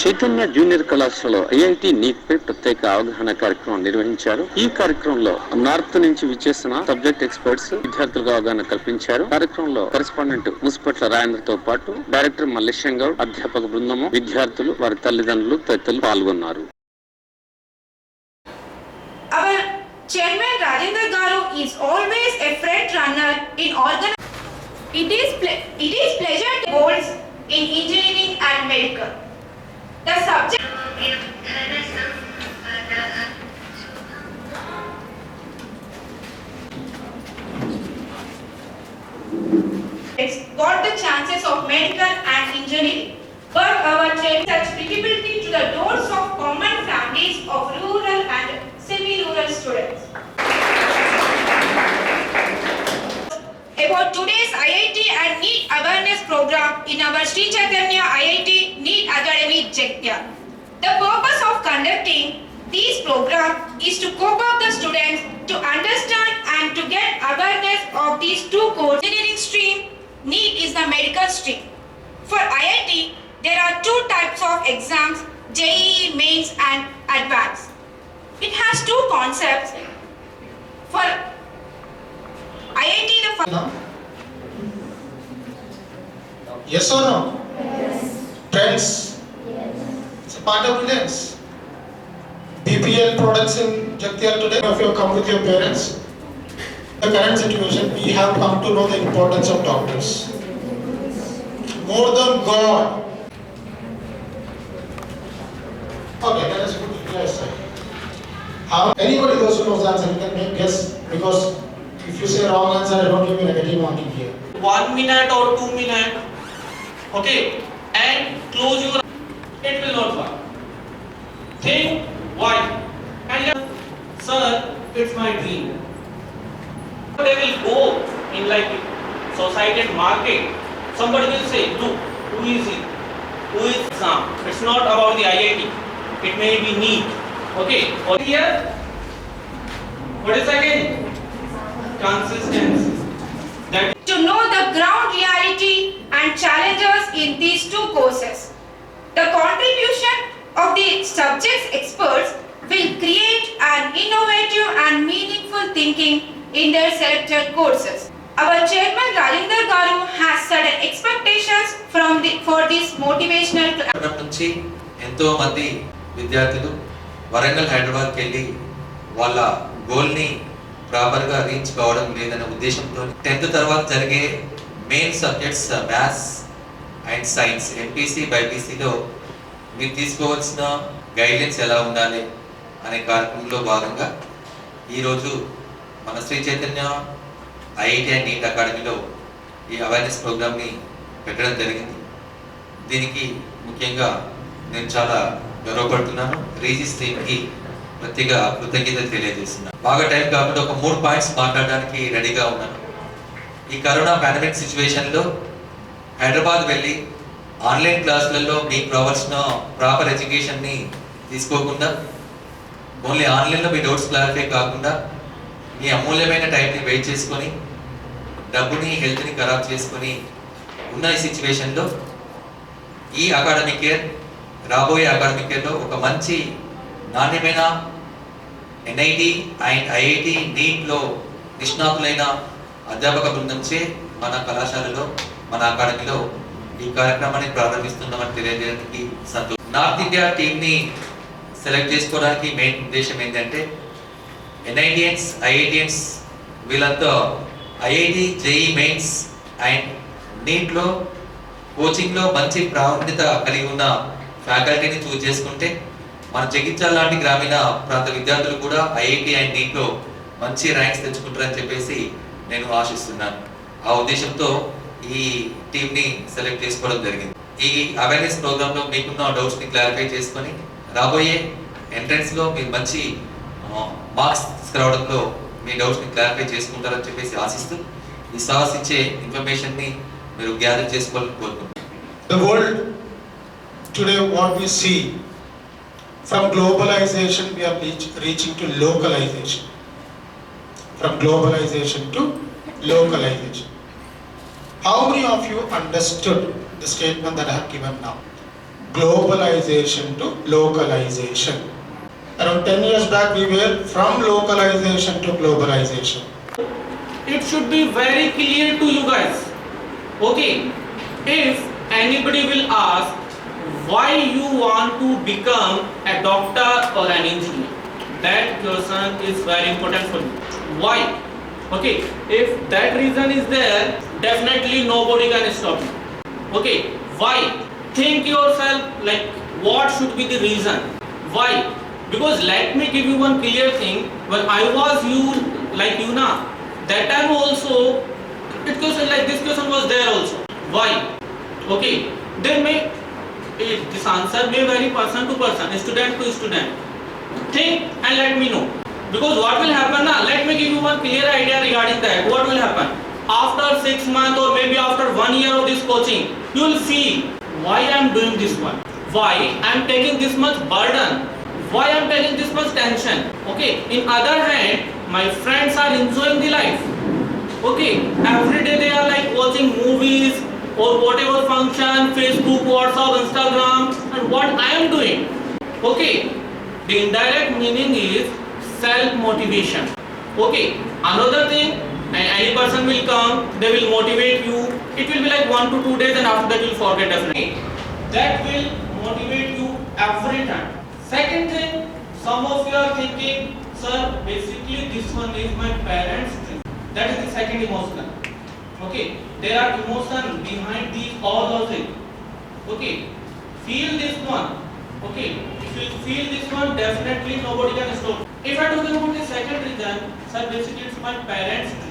Chaitanya junior కళాశాలలో IIT NEET పై ప్రత్యేక అవగాహన కార్యక్రమం నిర్వహించారు. ఈ కార్యక్రమంలో నార్త్ నుంచి విచ్చేసిన సబ్జెక్ట్ ఎక్స్పర్ట్స్ విద్యార్థులకు అవగాహన కల్పించారు. కార్యక్రమంలో కరెస్పాండెంట్ ముసుపట్ల రాజేంద్రతో పాటు డైరెక్టర్ మల్లేశం గౌడ్, అధ్యాపక బృందము, విద్యార్థులు, వారి తల్లిదండ్రులు తదితరులు పాల్గొన్నారు. Our chairman Rajendra Garu is always a front runner in It is pleasure to goals in engineering and medical. The subject got the chances of medical and engineering, but our chairman such visibility to the doors of common families of rural and semi-rural students. About today's IIT and NEET awareness program in our Sri Chaitanya IIT NEET Academy, Jaipur. The purpose of conducting these programs is to cope up the students to understand and to get awareness of these two courses. Engineering stream, NEET is the medical stream. For IIT, there are two types of exams, JEE Mains and Advanced. It has two concepts. For IIT, Yes or no? Yes. Friends? Yes. It's a part of brilliance. BPL products in Jagtial today. If you come with your parents, the current situation, we have come to know the importance of doctors. More than God. Okay, that is good. Yes, sir. Anybody those who knows the answer, you can make guess, because if you say wrong answer, I don't give you negative marking here. 1 minute or 2 minutes, okay, and close your. It will not work. Think why? And sir, it's my dream. They will go in like society and market. Somebody will say, look, who is it? Who is Sam? It's not about the IIT. It may be NEET. Okay, or here, what is again? Consistency. That to know the ground reality and challenges in these two courses. The contribution of the subjects experts will create an innovative and meaningful thinking in their selected courses. Our chairman Rajendra Garu has certain expectations for this motivational class. నుంచి ఎంతో మంది విద్యార్థులు వరంగల్ హైదరాబాద్ కి వెళ్ళి వాళ్ళ goal ని proper గా reach కావడం లేదనే ఉద్దేశంతో 10th తర్వాత జరిగే main subjects maths and science MPC బైపీసీలో మీరు తీసుకోవాల్సిన గైడ్లైన్స్ ఎలా ఉండాలి అనే కార్యక్రమంలో భాగంగా ఈరోజు మన Shri Chaitanya IIT and NEET అకాడమీలో ఈ అవేర్నెస్ ప్రోగ్రామ్ని పెట్టడం జరిగింది. దీనికి ముఖ్యంగా నేను చాలా గర్వపడుతున్నాను. రీజిస్ టీమ్కి ప్రత్యేక కృతజ్ఞతలు తెలియజేస్తున్నాను. బాగా టైం కాకుండా ఒక 3 పాయింట్స్ మాట్లాడడానికి రెడీగా ఉన్నాను. ఈ కరోనా పాండమిక్ సిచ్యువేషన్లో హైదరాబాద్ వెళ్ళి ఆన్లైన్ క్లాసులలో మీకు రావాల్సిన ప్రాపర్ ఎడ్యుకేషన్ని తీసుకోకుండా ఓన్లీ ఆన్లైన్లో మీ డౌట్స్ క్లారిఫై కాకుండా మీ అమూల్యమైన టైంని వెయిట్ చేసుకొని డబ్బుని హెల్త్ని ఖరాబ్ చేసుకొని ఉన్న ఈ సిచ్యువేషన్లో ఈ అకాడమిక్ ఇయర్ రాబోయే అకాడమిక్ ఇయర్లో ఒక మంచి నాణ్యమైన ఎన్ఐటి అండ్ ఐఐటి నీట్లో నిష్ణాతులైన అధ్యాపక బృందంచే మన కళాశాలలో మన అకాడమీలో ఈ కార్యక్రమాన్ని ప్రారంభిస్తున్నామని తెలియజేయడానికి సంతోషం. నార్త్ ఇండియా టీమ్ని సెలెక్ట్ చేసుకోవడానికి మెయిన్ ఉద్దేశం ఏంటంటే ఎన్ఐటిఎన్స్ ఐఐటిఎన్స్ వీళ్ళంతా ఐఐటి జేఈ మెయిన్స్ అండ్ నీట్లో కోచింగ్లో మంచి ప్రావీణ్యత కలిగి ఉన్న ఫ్యాకల్టీని చూస్ చేసుకుంటే మన జగిత్యాల లాంటి గ్రామీణ ప్రాంత విద్యార్థులు కూడా ఐఐటి అండ్ నీట్లో మంచి ర్యాంక్స్ తెచ్చుకుంటారని చెప్పేసి నేను ఆశిస్తున్నాను. ఆ ఉద్దేశంతో ఈ టీంని సెలెక్ట్ చేసుకోవడం జరిగింది. ఈ అవేర్నెస్ ప్రోగ్రాంలో మీకున్న డౌట్స్ని క్లారిఫై చేసుకొని రాబోయే ఎంట్రన్స్లో మీరు మంచి మార్క్స్ తీసుకురావడంలో మీ డౌట్స్ని క్లారిఫై చేసుకుంటారని చెప్పేసి ఆశిస్తూ ఈ సాహసించే ఇన్ఫర్మేషన్ని మీరు గ్యాదర్ చేసుకోవాలని కోరుకుంటున్నాను. The world today, what we see, from globalization we are reaching to localization. From globalization to localization. How many of you understood the statement that I have given now? globalization to localization. Around 10 years back, we were from localization to globalization. It should be very clear to you guys. Okay, if anybody will ask why you want to become a doctor or an engineer, that question is very important for you. Why? Okay, if that reason is there, definitely nobody can stop you. Okay, why? Think yourself, like what should be the reason? Why? Because let me give you one clear thing. When I was you now, that time also, it question like this question was there also. Why? Okay, then this answer may vary person to person, student to student. Think and let me know. Because what will happen now? Let me give you one clear idea regarding that. What will happen? After 6 months or maybe after 1 year of this coaching, you will feel why I am doing this one. Why I am taking this much burden. Why I am taking this much tension. Okay. In other hand, my friends are enjoying the life. Okay. Every day they are like watching movies or whatever function, Facebook, WhatsApp, Instagram, and what I am doing. Okay. The indirect meaning is self-motivation. Okay. Another thing, any person will come, they will motivate you. It will be like 1 to 2 days, and after that you will forget definitely. That will motivate you every time. Second thing, some of you are thinking, sir, basically this one is my parents' dream. That is the second emotion. Okay, there are emotions behind these all those things. Okay, feel this one. Okay, if you feel this one, definitely nobody can stop. If I talk about the second reason, sir, basically it's my parents' dream.